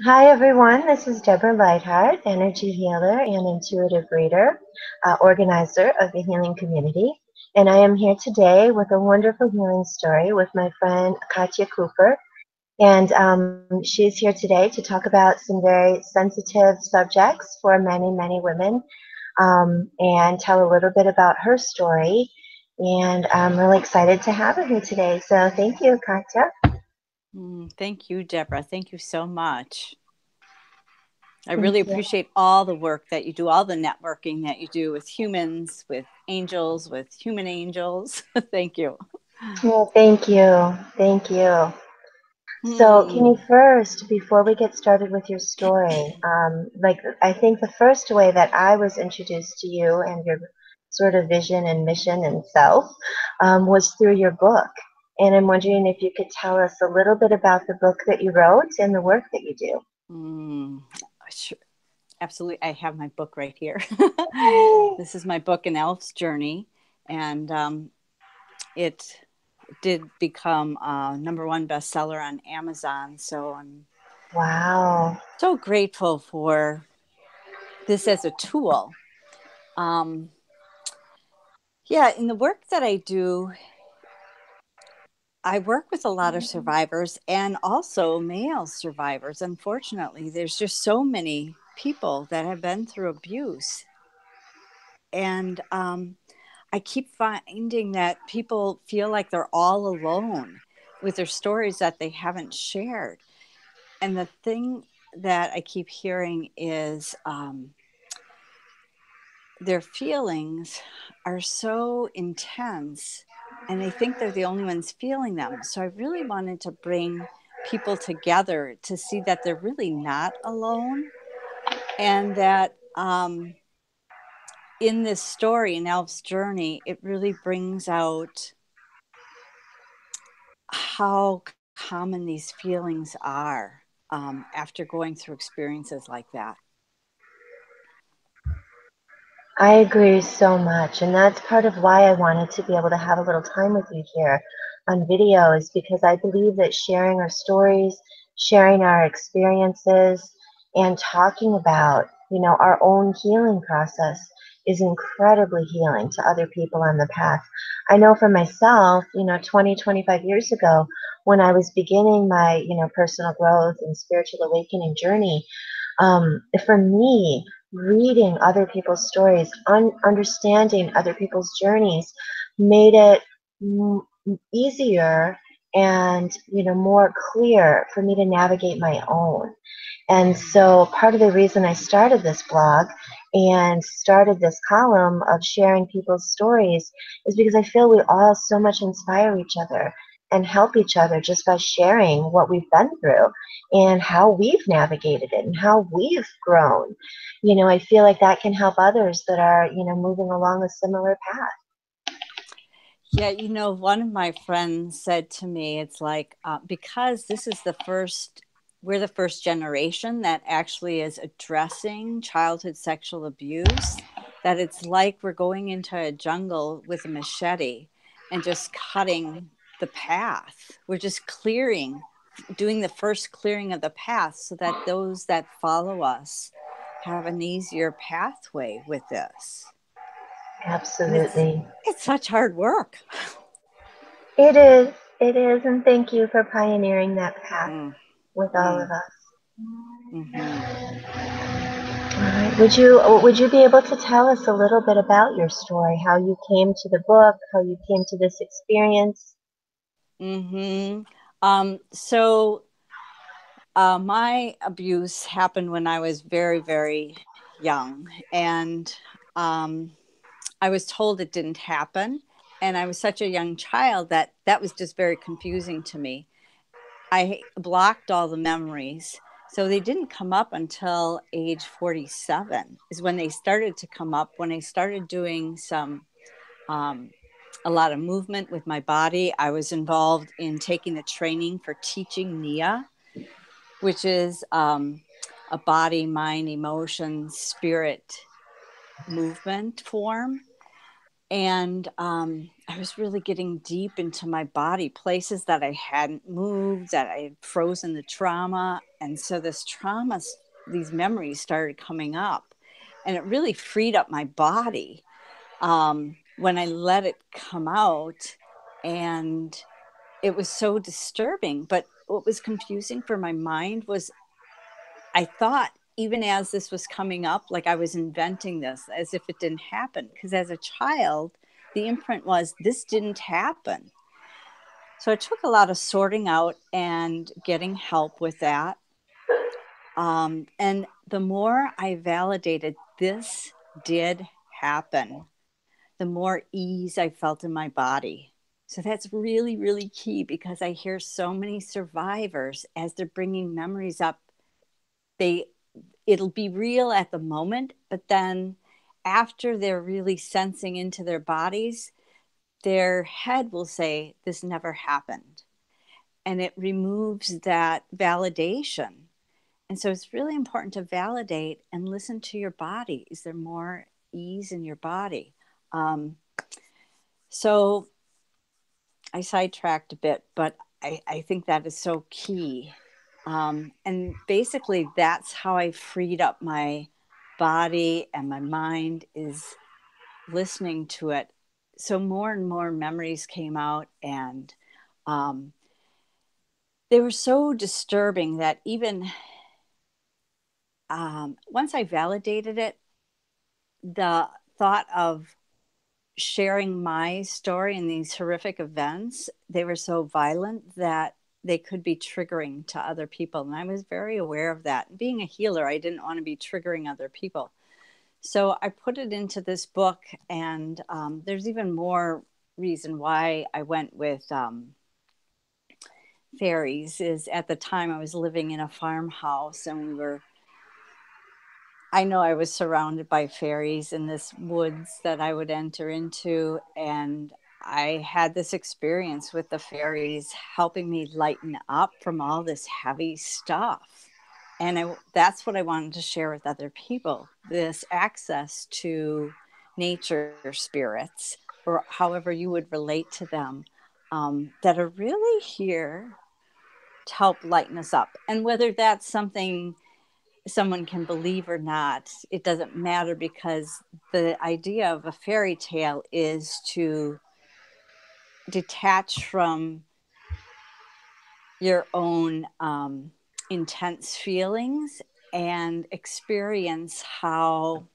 Hi, everyone. This is Deborah Lightheart, energy healer and intuitive reader, organizer of the healing community. And I am here today with a wonderful healing story with my friend Katia Cooper. And she's here today to talk about some very sensitive subjects for many, many women and tell a little bit about her story. And I'm really excited to have her here today. So thank you, Katia. Thank you, Deborah. Thank you so much. I Thank really you. appreciate all the work that you do, all the networking that you do with humans, with angels, with human angels. Thank you. Well, thank you. Thank you. So, can you Hmm. first, before we get started with your story, I think the first way that I was introduced to you and your sort of vision and mission and self was through your book. And I'm wondering if you could tell us a little bit about the book that you wrote and the work that you do. Mm. Sure. Absolutely. I have my book right here. Yay! This is my book, An Elf's Journey. And it did become a number one bestseller on Amazon. So I'm Wow. so grateful for this as a tool. Um, yeah, in the work that I do, I work with a lot of survivors and also male survivors. Unfortunately, there's just so many people that have been through abuse. And I keep finding that people feel like they're all alone with their stories that they haven't shared. And the thing that I keep hearing is their feelings are so intense and they think they're the only ones feeling them. So I really wanted to bring people together to see that they're really not alone and that in this story, in Elf's Journey, it really brings out how common these feelings are after going through experiences like that. I agree so much. And that's part of why I wanted to be able to have a little time with you here on video, is because I believe that sharing our stories, sharing our experiences, and talking about, our own healing process is incredibly healing to other people on the path. I know for myself, 20, 25 years ago, when I was beginning my, personal growth and spiritual awakening journey, for me, reading other people's stories, understanding other people's journeys, made it easier and more clear for me to navigate my own. And so part of the reason I started this blog and started this column of sharing people's stories is because I feel we all so much inspire each other and help each other just by sharing what we've been through and how we've navigated it and how we've grown. I feel like that can help others that are, moving along a similar path. Yeah, one of my friends said to me, it's like, because this is we're the first generation that actually is addressing childhood sexual abuse, that it's like we're going into a jungle with a machete and just cutting the path. We're just doing the first clearing of the path so that those that follow us have an easier pathway with this. And Absolutely. it's such hard work. It is. It is. And thank you for pioneering that path Mm, with all of mm, us. hmm. All right. Would you be able to tell us a little bit about your story, how you came to the book, how you came to this experience? Hmm. My abuse happened when I was very, very young. And um, I was told it didn't happen. And I was such a young child that that was just very confusing to me. I blocked all the memories. So they didn't come up until age 47, is when they started to come up, when I started doing um, a lot of movement with my body. I was involved in taking the training for teaching Nia, which is a body, mind, emotion, spirit movement form. And I was really getting deep into my body, places that I hadn't moved, that I had frozen the trauma. And so this trauma, these memories started coming up, and it really freed up my body when I let it come out. And it was so disturbing. But what was confusing for my mind was I thought, even as this was coming up, like I was inventing this as if it didn't happen. Because as a child, the imprint was this didn't happen. So it took a lot of sorting out and getting help with that. And the more I validated this did happen, the more ease I felt in my body. So that's really, really key, because I hear so many survivors as they're bringing memories up, they it'll be real at the moment, but then after they're really sensing into their bodies, their head will say, this never happened. And it removes that validation. And so it's really important to validate and listen to your body. Is there more ease in your body? So I sidetracked a bit, but I think that is so key. And basically, that's how I freed up my body and my mind, is listening to it. So more and more memories came out, and um, they were so disturbing that even once I validated it, the thought of sharing my story in these horrific events, they were so violent that they could be triggering to other people. And I was very aware of that. Being a healer, I didn't want to be triggering other people. So I put it into this book, and there's even more reason why I went with fairies. Is at the time I was living in a farmhouse, and I know I was surrounded by fairies in this woods that I would enter into, and I had this experience with the fairies helping me lighten up from all this heavy stuff. And that's what I wanted to share with other people, this access to nature spirits, or however you would relate to them, that are really here to help lighten us up. And whether that's something someone can believe or not, it doesn't matter, because the idea of a fairy tale is to detach from your own intense feelings and experience how,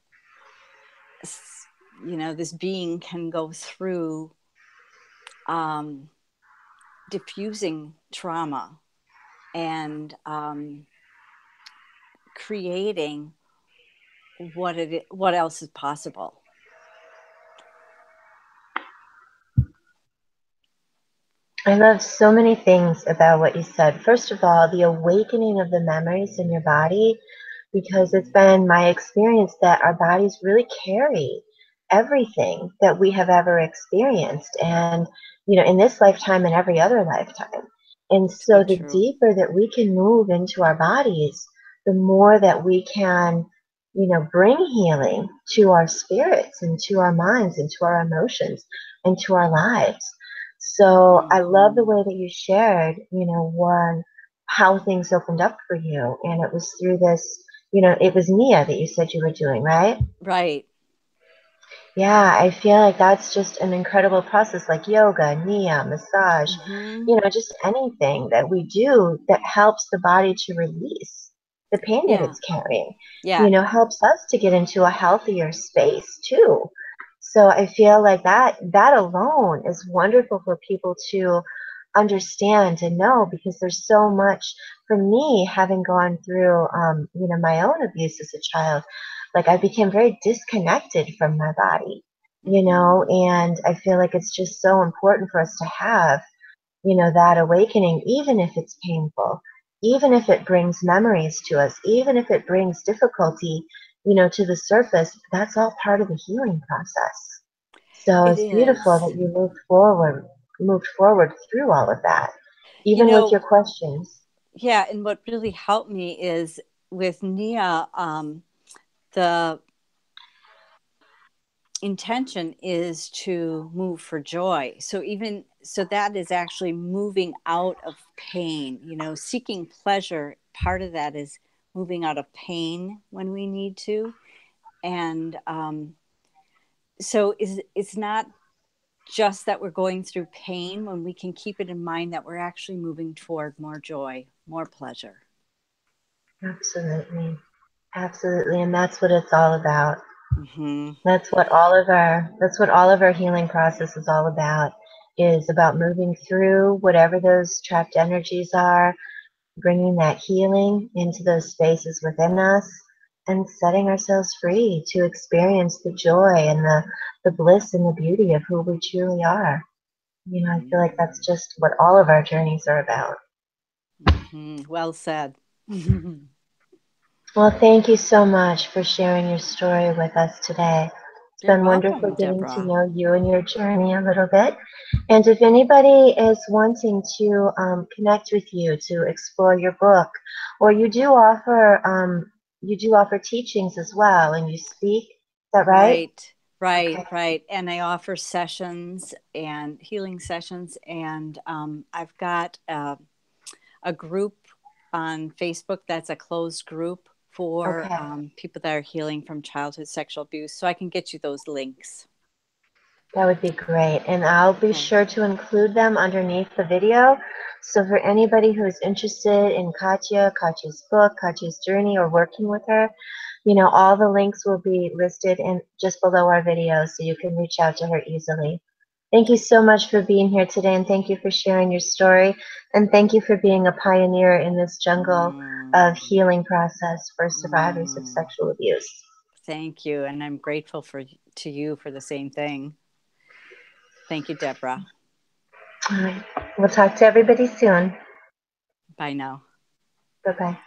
this being can go through um, diffusing trauma and creating what else is possible. I love so many things about what you said. First of all, the awakening of the memories in your body, because it's been my experience that our bodies really carry everything that we have ever experienced, and in this lifetime and every other lifetime. And so So the true. deeper that we can move into our bodies, the more that we can bring healing to our spirits and to our minds and to our emotions and to our lives. So I love the Mm-hmm. way that you shared, one, how things opened up for you. And it was through this, it was Nia that you said you were doing, right? Right. Yeah, I feel like that's just an incredible process, like yoga, Nia, massage, Mm-hmm. just anything that we do that helps the body to release the pain that Yeah. it's carrying, Yeah. helps us to get into a healthier space too. So I feel like that alone is wonderful for people to understand and know, because there's so much for me, having gone through my own abuse as a child. Like, I became very disconnected from my body, Mm-hmm. and I feel like it's just so important for us to have that awakening, even if it's painful, even if it brings memories to us, even if it brings difficulty to the surface. That's all part of the healing process. So It it's beautiful is. that you moved forward through all of that, You even with your know, questions. yeah, and what really helped me is with Nia, the intention is to move for joy. So that is actually moving out of pain, seeking pleasure. Part of that is moving out of pain when we need to. And so it's not just that we're going through pain when we can keep it in mind that we're actually moving toward more joy, more pleasure. Absolutely. Absolutely. And that's what it's all about. Mm-hmm. That's what all of our healing process is all about, is about moving through whatever those trapped energies are, bringing that healing into those spaces within us, and setting ourselves free to experience the joy and the bliss and the beauty of who we truly are. I feel like that's just what all of our journeys are about. Mm-hmm. Well said. Well, thank you so much for sharing your story with us today. It's You're been wonderful welcome, getting to Deborah. know you and your journey a little bit. And if anybody is wanting to connect with you to explore your book, or you do offer teachings as well, and you speak. Is that right? Right. And I offer sessions and healing sessions. And I've got a group on Facebook that's a closed group for Okay. people that are healing from childhood sexual abuse. So I can get you those links. That would be great. And I'll be sure to include them underneath the video. So for anybody who is interested in Katia's book, Katia's journey, or working with her, all the links will be listed in just below our video, so you can reach out to her easily. Thank you so much for being here today, and thank you for sharing your story, and thank you for being a pioneer in this jungle of healing process for survivors of sexual abuse. Thank you, and I'm grateful to you for the same thing. Thank you, Deborah. All right. We'll talk to everybody soon. Bye now. Bye-bye.